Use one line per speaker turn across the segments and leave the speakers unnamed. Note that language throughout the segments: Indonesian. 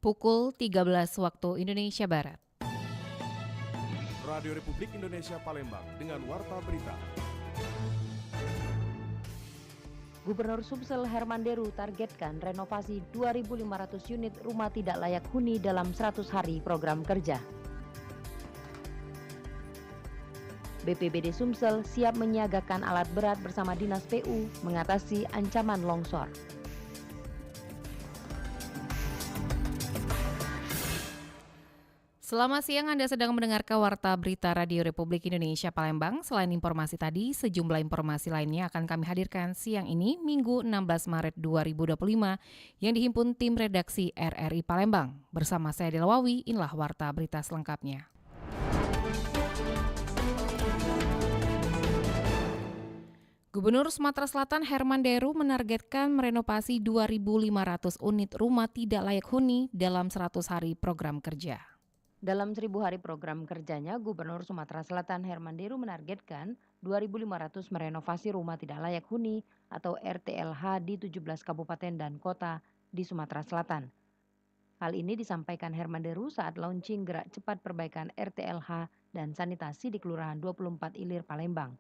pukul 13 waktu Indonesia Barat.
Radio Republik Indonesia Palembang dengan Warta Berita.
Gubernur Sumsel Herman Deru targetkan renovasi 2.500 unit rumah tidak layak huni dalam 100 hari program kerja. BPBD Sumsel siap menyiagakan alat berat bersama Dinas PU mengatasi ancaman longsor.
Selamat siang, Anda sedang mendengarkan Warta Berita Radio Republik Indonesia Palembang. Selain informasi tadi, sejumlah informasi lainnya akan kami hadirkan siang ini, Minggu 16 Maret 2025, yang dihimpun tim redaksi RRI Palembang. Bersama saya Dela Wawi, inilah Warta Berita selengkapnya. Gubernur Sumatera Selatan Herman Deru menargetkan merenovasi 2.500 unit rumah tidak layak huni dalam 100 hari program kerja.
Dalam 1.000 hari program kerjanya, Gubernur Sumatera Selatan Herman Deru menargetkan 2.500 merenovasi rumah tidak layak huni atau RTLH di 17 kabupaten dan kota di Sumatera Selatan. Hal ini disampaikan Herman Deru saat launching gerak cepat perbaikan RTLH dan sanitasi di Kelurahan 24 Ilir, Palembang.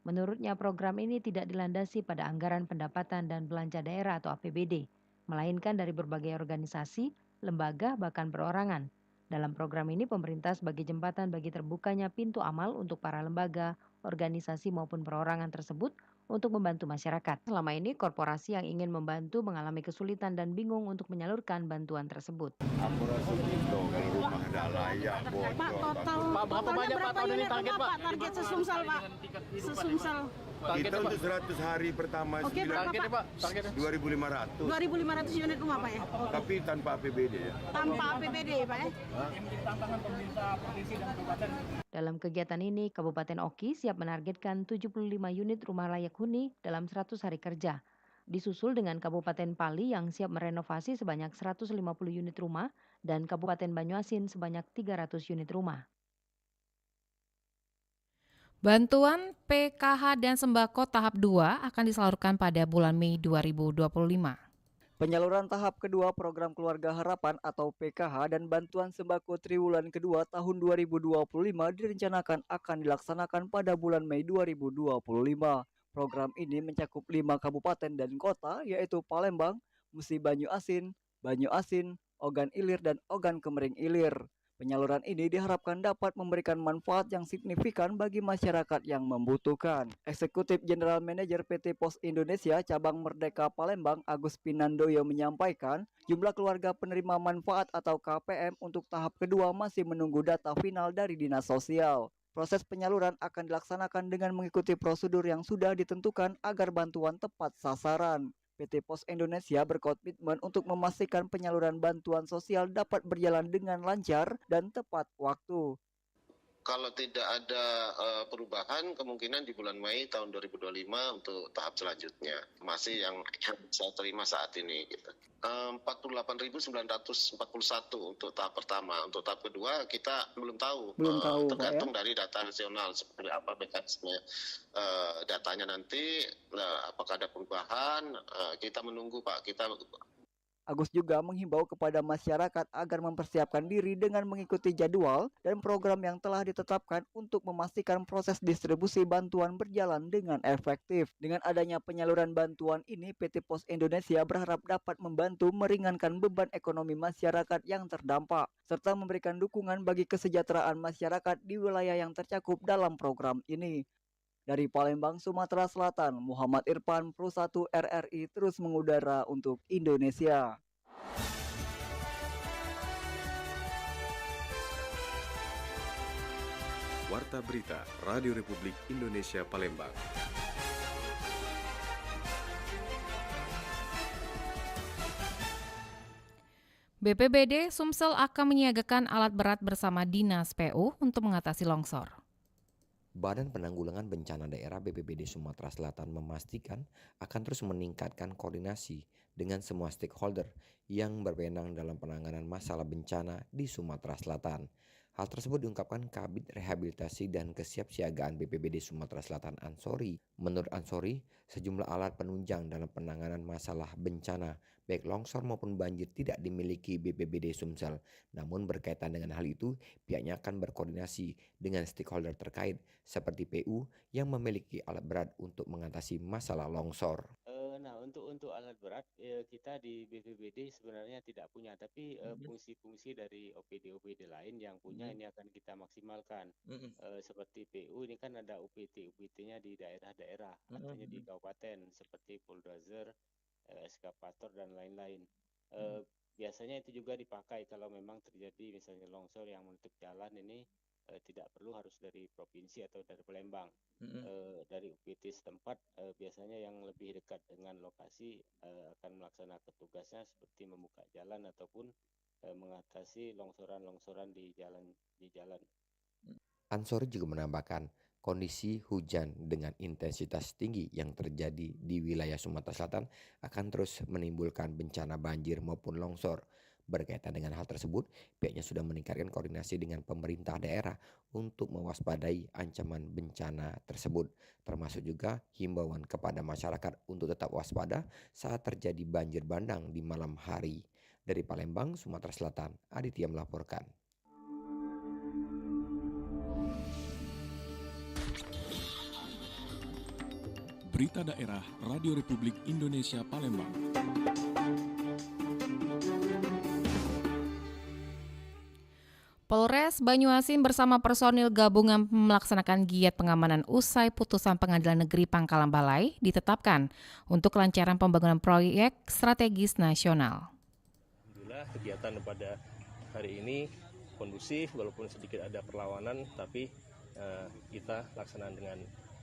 Menurutnya program ini tidak dilandasi pada anggaran pendapatan dan belanja daerah atau APBD, melainkan dari berbagai organisasi, lembaga, bahkan perorangan. Dalam program ini pemerintah sebagai jembatan bagi terbukanya pintu amal untuk para lembaga, organisasi maupun perorangan tersebut untuk membantu masyarakat. Selama ini korporasi yang ingin membantu mengalami kesulitan dan bingung untuk menyalurkan bantuan tersebut.
Aku rasa gitu kalau rumah tidak layak bocor.
Pak, total
berapa banyak Pak tahun ini target Pak?
Target sesumsel Pak. Sesumsel.
Kita untuk 100 hari pertama
Oke, berapa Pak?
Targetnya
2.500.
2.500 unit rumah Pak ya?
Tapi tanpa APBD ya.
Tanpa APBD Pak ya?
Dalam kegiatan ini, Kabupaten Oki siap menargetkan 75 unit rumah layak huni dalam 100 hari kerja. Disusul dengan Kabupaten Pali yang siap merenovasi sebanyak 150 unit rumah dan Kabupaten Banyuasin sebanyak 300 unit rumah.
Bantuan PKH dan sembako tahap 2 akan disalurkan pada bulan Mei 2025.
Penyaluran tahap kedua program Keluarga Harapan atau PKH dan bantuan sembako triwulan kedua tahun 2025 direncanakan akan dilaksanakan pada bulan Mei 2025. Program ini mencakup 5 kabupaten dan kota yaitu Palembang, Musi Banyuasin, Ogan Ilir dan Ogan Kemering Ilir. Penyaluran ini diharapkan dapat memberikan manfaat yang signifikan bagi masyarakat yang membutuhkan. Eksekutif General Manager PT Pos Indonesia Cabang Merdeka Palembang Agus Pinandoyo menyampaikan, jumlah keluarga penerima manfaat atau KPM untuk tahap kedua masih menunggu data final dari Dinas Sosial. Proses penyaluran akan dilaksanakan dengan mengikuti prosedur yang sudah ditentukan agar bantuan tepat sasaran. PT Pos Indonesia berkomitmen untuk memastikan penyaluran bantuan sosial dapat berjalan dengan lancar dan tepat waktu.
Kalau tidak ada perubahan, kemungkinan di bulan Mei tahun 2025 untuk tahap selanjutnya. Masih yang saya terima saat ini. Gitu. 48.941 untuk tahap pertama. Untuk tahap kedua kita belum tahu. Tergantung dari data nasional seperti apa mekanisme datanya nanti. Apakah ada perubahan? Kita menunggu Pak.
Agus juga menghimbau kepada masyarakat agar mempersiapkan diri dengan mengikuti jadwal dan program yang telah ditetapkan untuk memastikan proses distribusi bantuan berjalan dengan efektif. Dengan adanya penyaluran bantuan ini, PT Pos Indonesia berharap dapat membantu meringankan beban ekonomi masyarakat yang terdampak, serta memberikan dukungan bagi kesejahteraan masyarakat di wilayah yang tercakup dalam program ini. Dari Palembang, Sumatera Selatan, Muhammad Irfan, Pro 1 RRI terus mengudara untuk Indonesia.
Warta Berita Radio Republik Indonesia Palembang.
BPBD Sumsel akan menyiagakan alat berat bersama Dinas PU untuk mengatasi longsor.
Badan Penanggulangan Bencana Daerah BPBD Sumatera Selatan memastikan akan terus meningkatkan koordinasi dengan semua stakeholder yang berwenang dalam penanganan masalah bencana di Sumatera Selatan. Hal tersebut diungkapkan Kabid Rehabilitasi dan Kesiapsiagaan BPBD Sumatera Selatan Ansori. Menurut Ansori, sejumlah alat penunjang dalam penanganan masalah bencana, baik longsor maupun banjir tidak dimiliki BPBD Sumsel. Namun berkaitan dengan hal itu, pihaknya akan berkoordinasi dengan stakeholder terkait seperti PU yang memiliki alat berat untuk mengatasi masalah longsor.
Nah, untuk alat berat kita di BPBD sebenarnya tidak punya, tapi fungsi-fungsi dari OPD lain yang punya ini akan kita maksimalkan. Seperti PU ini kan ada UPT-nya di daerah-daerah, artinya di kabupaten seperti bulldozer, eskavator dan lain-lain. Biasanya itu juga dipakai kalau memang terjadi misalnya longsor yang menutup jalan ini. Tidak perlu harus dari provinsi atau dari Palembang. Dari UPT setempat biasanya yang lebih dekat dengan lokasi akan melaksanakan tugasnya seperti membuka jalan ataupun mengatasi longsoran-longsoran di jalan.
Ansori juga menambahkan, kondisi hujan dengan intensitas tinggi yang terjadi di wilayah Sumatera Selatan akan terus menimbulkan bencana banjir maupun longsor. Berkaitan dengan hal tersebut, pihaknya sudah meningkatkan koordinasi dengan pemerintah daerah untuk mewaspadai ancaman bencana tersebut, termasuk juga himbauan kepada masyarakat untuk tetap waspada saat terjadi banjir bandang di malam hari. Dari Palembang, Sumatera Selatan, Aditya melaporkan.
Berita Daerah Radio Republik Indonesia Palembang.
Polres Banyuasin bersama personil gabungan melaksanakan giat pengamanan usai putusan Pengadilan Negeri Pangkalan Balai ditetapkan untuk kelancaran pembangunan proyek strategis nasional.
Alhamdulillah kegiatan pada hari ini kondusif walaupun sedikit ada perlawanan, tapi kita laksanakan dengan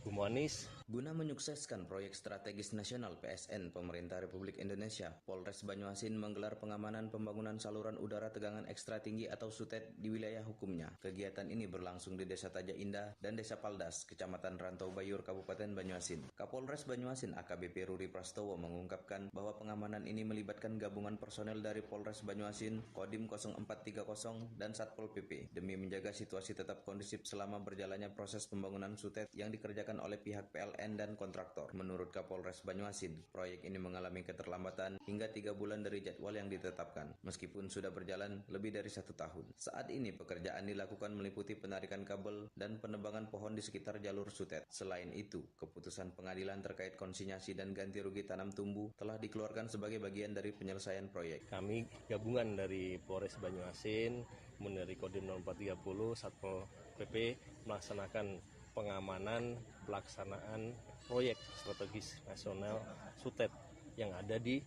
humanis.
Guna menyukseskan proyek strategis nasional PSN Pemerintah Republik Indonesia, Polres Banyuasin menggelar pengamanan pembangunan saluran udara tegangan ekstra tinggi atau SUTED di wilayah hukumnya. Kegiatan ini berlangsung di Desa Taja Indah dan Desa Paldas, Kecamatan Rantau Bayur, Kabupaten Banyuasin. Kapolres Banyuasin AKBP Ruri Prastowo mengungkapkan bahwa pengamanan ini melibatkan gabungan personel dari Polres Banyuasin, Kodim 0430 dan Satpol PP demi menjaga situasi tetap kondusif selama berjalannya proses pembangunan SUTED yang dikerjakan oleh pihak PLN dan kontraktor. Menurut Kapolres Banyuasin, proyek ini mengalami keterlambatan hingga 3 bulan dari jadwal yang ditetapkan, meskipun sudah berjalan lebih dari 1 tahun. Saat ini pekerjaan dilakukan meliputi penarikan kabel dan penebangan pohon di sekitar jalur SUTED. Selain itu, keputusan pengadilan terkait konsinyasi dan ganti rugi tanam tumbuh telah dikeluarkan sebagai bagian dari penyelesaian proyek.
Kami gabungan dari Polres Banyuasin, dari Kodim 0430, Satpol PP melaksanakan pengamanan pelaksanaan proyek strategis nasional SUTED yang ada di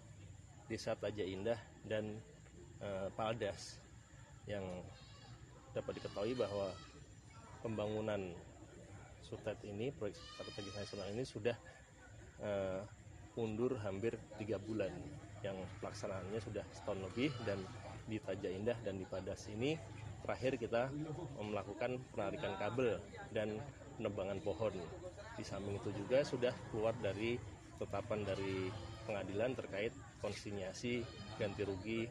Desa Taja Indah dan Paldas, yang dapat diketahui bahwa pembangunan SUTED ini, proyek strategis nasional ini sudah mundur hampir 3 bulan, yang pelaksanaannya sudah setahun lebih, dan di Taja Indah dan di Paldas ini terakhir kita melakukan penarikan kabel dan penebangan pohon. Di samping itu juga sudah keluar dari ketetapan dari pengadilan terkait konsinyasi ganti rugi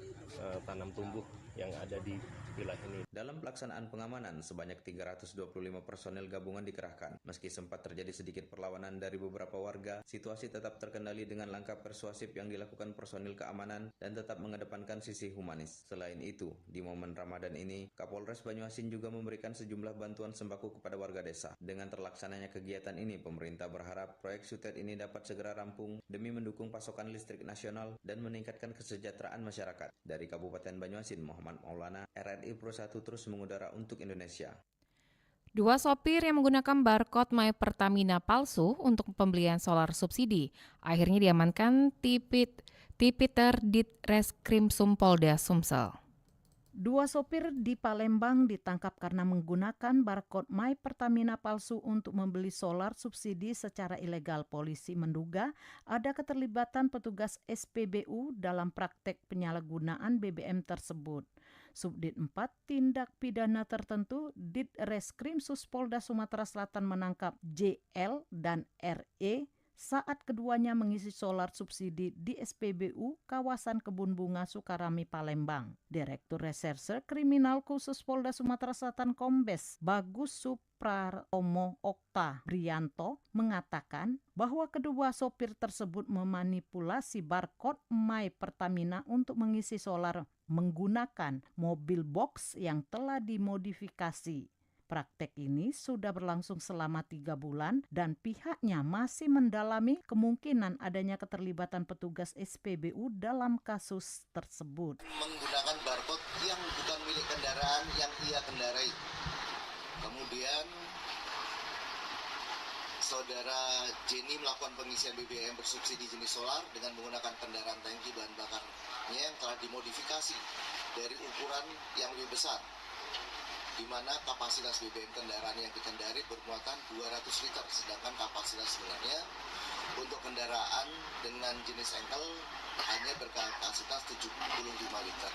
tanam tumbuh yang ada di wilayah ini.
Dalam pelaksanaan pengamanan, sebanyak 325 personel gabungan dikerahkan. Meski sempat terjadi sedikit perlawanan dari beberapa warga, situasi tetap terkendali dengan langkah persuasif yang dilakukan personil keamanan dan tetap mengedepankan sisi humanis. Selain itu, di momen Ramadan ini, Kapolres Banyuasin juga memberikan sejumlah bantuan sembako kepada warga desa. Dengan terlaksananya kegiatan ini, pemerintah berharap proyek SUTED ini dapat segera rampung demi mendukung pasokan listrik nasional dan meningkatkan kesejahteraan masyarakat. Dari Kabupaten Banyuasin, Muhammad Maulana, RRI Pro 1 terus mengudara untuk Indonesia.
2 sopir yang menggunakan barcode My Pertamina palsu untuk pembelian solar subsidi akhirnya diamankan Tipiter Ditreskrimsum Polda Sumsel.
2 sopir di Palembang ditangkap karena menggunakan barcode My Pertamina palsu untuk membeli solar subsidi secara ilegal. Polisi menduga ada keterlibatan petugas SPBU dalam praktek penyalahgunaan BBM tersebut. Subdit 4 Tindak Pidana Tertentu Ditreskrimsus Polda Sumatera Selatan menangkap JL dan RE saat keduanya mengisi solar subsidi di SPBU kawasan Kebun Bunga Sukarami Palembang. Direktur Reserse Kriminal Khusus Polda Sumatera Selatan Kombes Bagus Supratomo Okta Brianto mengatakan bahwa kedua sopir tersebut memanipulasi barcode My Pertamina untuk mengisi solar menggunakan mobil box yang telah dimodifikasi. Praktek ini sudah berlangsung selama 3 bulan dan pihaknya masih mendalami kemungkinan adanya keterlibatan petugas SPBU dalam kasus tersebut.
Menggunakan barcode yang bukan milik kendaraan yang ia kendarai. Kemudian saudara Jenny melakukan pengisian BBM bersubsidi jenis solar dengan menggunakan kendaraan tangki bahan bakarnya yang telah dimodifikasi dari ukuran yang lebih besar, di mana kapasitas BBM kendaraan yang dikendari bermuatan 200 liter, sedangkan kapasitas sebenarnya untuk kendaraan dengan jenis engkel hanya berkapasitas 75 liter.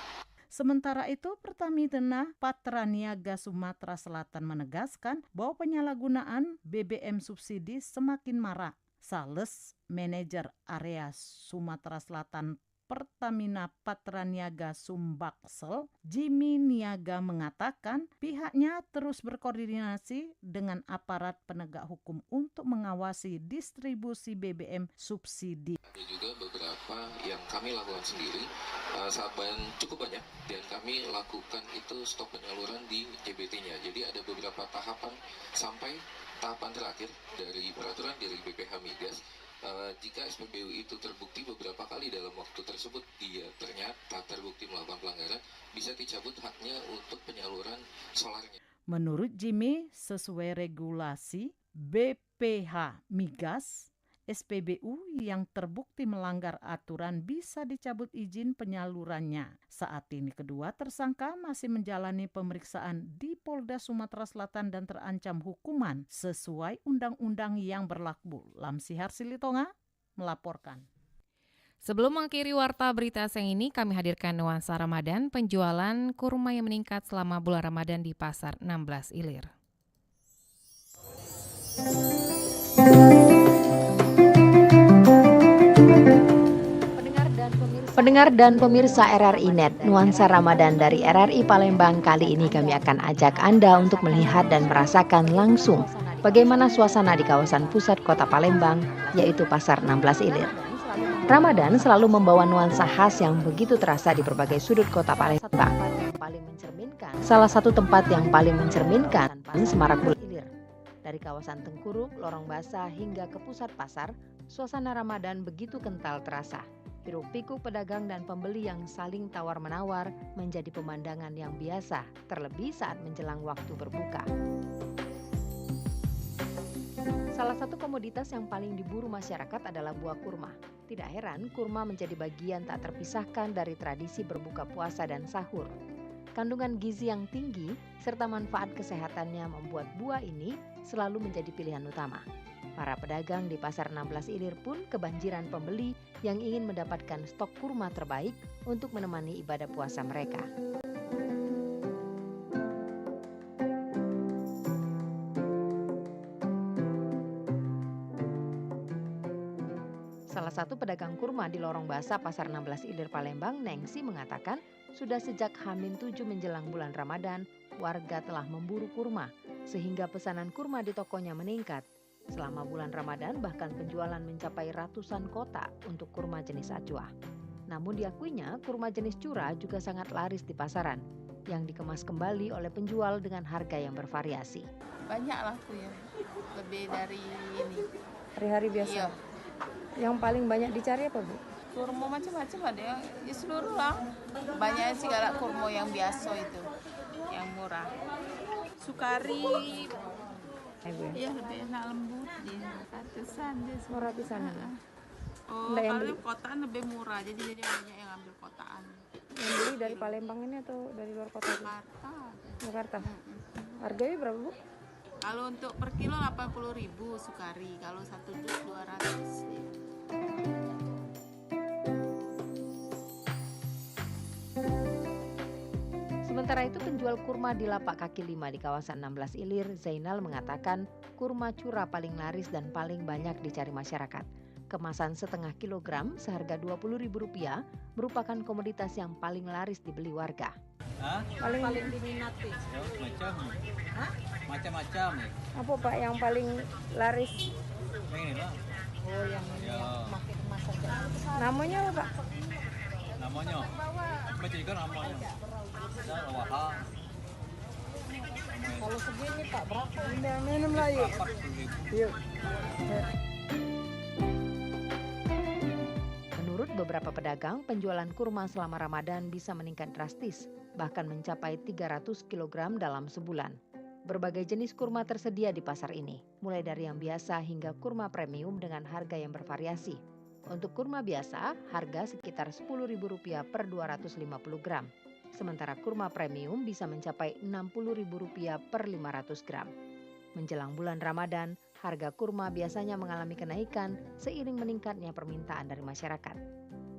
Sementara itu, Pertamina Patraniaga Sumatera Selatan menegaskan bahwa penyalahgunaan BBM subsidi semakin marak. Sales Manajer Area Sumatera Selatan Pertamina Patraniaga Sumbaksel, Jimmy Niaga mengatakan pihaknya terus berkoordinasi dengan aparat penegak hukum untuk mengawasi distribusi BBM subsidi.
Ada juga beberapa yang kami lakukan sendiri, cukup banyak, dan kami lakukan itu stop penyaluran di JBT-nya. Jadi ada beberapa tahapan sampai tahapan terakhir dari peraturan dari BPH Migas. Jika SPBU itu terbukti beberapa kali dalam waktu tersebut dia ternyata terbukti melakukan pelanggaran, bisa dicabut haknya untuk penyaluran solarnya.
Menurut Jimmy, sesuai regulasi BPH Migas, SPBU yang terbukti melanggar aturan bisa dicabut izin penyalurannya. Saat ini kedua tersangka masih menjalani pemeriksaan di Polda Sumatera Selatan dan terancam hukuman sesuai undang-undang yang berlaku. Lamsihar Silitonga melaporkan.
Sebelum mengakhiri warta berita siang ini, kami hadirkan nuansa Ramadan, penjualan kurma yang meningkat selama bulan Ramadan di Pasar 16 Ilir.
Pendengar dan pemirsa RRI Net, nuansa Ramadan dari RRI Palembang kali ini kami akan ajak Anda untuk melihat dan merasakan langsung bagaimana suasana di kawasan pusat kota Palembang, yaitu Pasar 16 Ilir. Ramadan selalu membawa nuansa khas yang begitu terasa di berbagai sudut kota Palembang. Salah satu tempat yang paling mencerminkan semarak bulan Ilir. Dari kawasan Tengkuruk, Lorong Basah hingga ke pusat pasar, suasana Ramadan begitu kental terasa. Hiruk-pikuk pedagang dan pembeli yang saling tawar-menawar menjadi pemandangan yang biasa, terlebih saat menjelang waktu berbuka. Salah satu komoditas yang paling diburu masyarakat adalah buah kurma. Tidak heran, kurma menjadi bagian tak terpisahkan dari tradisi berbuka puasa dan sahur. Kandungan gizi yang tinggi serta manfaat kesehatannya membuat buah ini selalu menjadi pilihan utama. Para pedagang di Pasar 16 Ilir pun kebanjiran pembeli yang ingin mendapatkan stok kurma terbaik untuk menemani ibadah puasa mereka. Salah satu pedagang kurma di Lorong Basah Pasar 16 Ilir Palembang, Nengsi, mengatakan sudah sejak H-7 menjelang bulan Ramadan, warga telah memburu kurma sehingga pesanan kurma di tokonya meningkat. Selama bulan Ramadan bahkan penjualan mencapai ratusan kotak untuk kurma jenis ajwa. Namun diakuinya kurma jenis curah juga sangat laris di pasaran, yang dikemas kembali oleh penjual dengan harga yang bervariasi.
Banyak laku ya, lebih dari ini.
Hari-hari biasa?
Iya.
Yang paling banyak dicari apa, Bu?
Kurma macam-macam ada yang ya seluruh lah. Banyak sih galak kurma yang biasa itu, yang murah. Sukari. Iya, lebih enak lembut dia, ratusan dia.
Oh, ratusan.
Oh, kalau kotaan lebih murah, jadi banyak yang ambil kotaan.
Yang beli dari Palembang ini atau dari luar kota? Jakarta. Harganya berapa, Bu?
Kalau untuk per kilo 80.000 sukari, kalau 1 dus 200.
Sementara itu penjual kurma di lapak kaki 5 di kawasan 16 Ilir, Zainal mengatakan kurma curah paling laris dan paling banyak dicari masyarakat. Kemasan setengah kilogram seharga Rp20.000 merupakan komoditas yang paling laris dibeli warga.
Paling diminati.
Macam-macam ya.
Apa Pak yang paling laris?
Ini lah.
Oh, yang pakai kemasan. Namanya apa Pak?
Namanya. Baca juga namanya. Wahang.
Kalau segini Pak berapa? Minum lah yuk. Yuk.
Menurut beberapa pedagang, penjualan kurma selama Ramadan bisa meningkat drastis, bahkan mencapai 300 kg dalam sebulan. Berbagai jenis kurma tersedia di pasar ini, mulai dari yang biasa hingga kurma premium dengan harga yang bervariasi. Untuk kurma biasa, harga sekitar Rp10.000 per 250 gram. Sementara kurma premium bisa mencapai Rp60.000 per 500 gram. Menjelang bulan Ramadan, harga kurma biasanya mengalami kenaikan seiring meningkatnya permintaan dari masyarakat.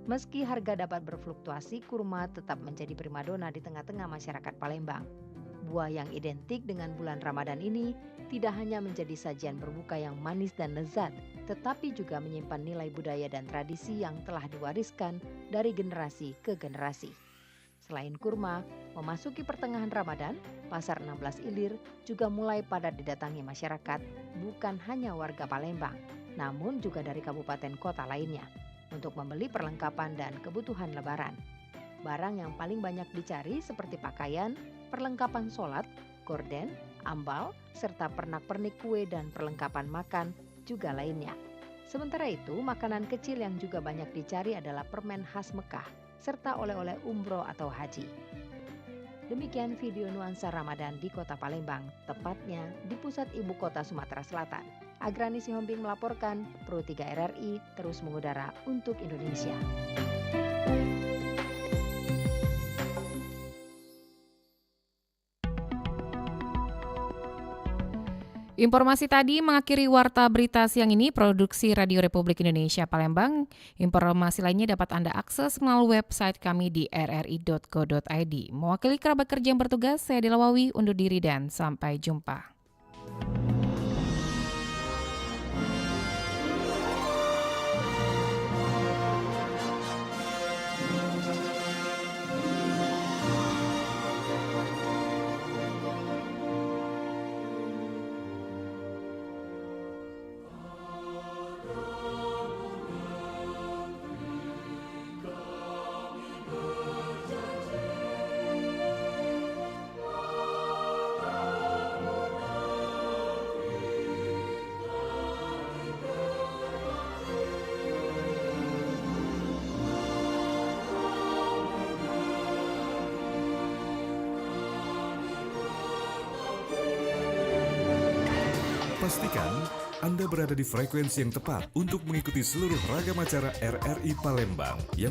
Meski harga dapat berfluktuasi, kurma tetap menjadi primadona di tengah-tengah masyarakat Palembang. Buah yang identik dengan bulan Ramadan ini tidak hanya menjadi sajian berbuka yang manis dan lezat, tetapi juga menyimpan nilai budaya dan tradisi yang telah diwariskan dari generasi ke generasi. Selain kurma, memasuki pertengahan Ramadan, Pasar 16 Ilir juga mulai padat didatangi masyarakat, bukan hanya warga Palembang, namun juga dari kabupaten kota lainnya, untuk membeli perlengkapan dan kebutuhan lebaran. Barang yang paling banyak dicari seperti pakaian, perlengkapan sholat, gorden, ambal, serta pernak-pernik kue dan perlengkapan makan juga lainnya. Sementara itu, makanan kecil yang juga banyak dicari adalah permen khas Mekah, serta oleh-oleh umroh atau haji. Demikian video nuansa Ramadan di Kota Palembang, tepatnya di pusat ibu kota Sumatera Selatan. Agrani Sihombing melaporkan, Pro 3 RRI terus mengudara untuk Indonesia.
Informasi tadi mengakhiri Warta Berita siang ini, produksi Radio Republik Indonesia Palembang. Informasi lainnya dapat Anda akses melalui website kami di rri.co.id. Mewakili kerabat kerja yang bertugas, saya Dela Wawi, undur diri dan sampai jumpa.
Pastikan Anda berada di frekuensi yang tepat untuk mengikuti seluruh ragam acara RRI Palembang yang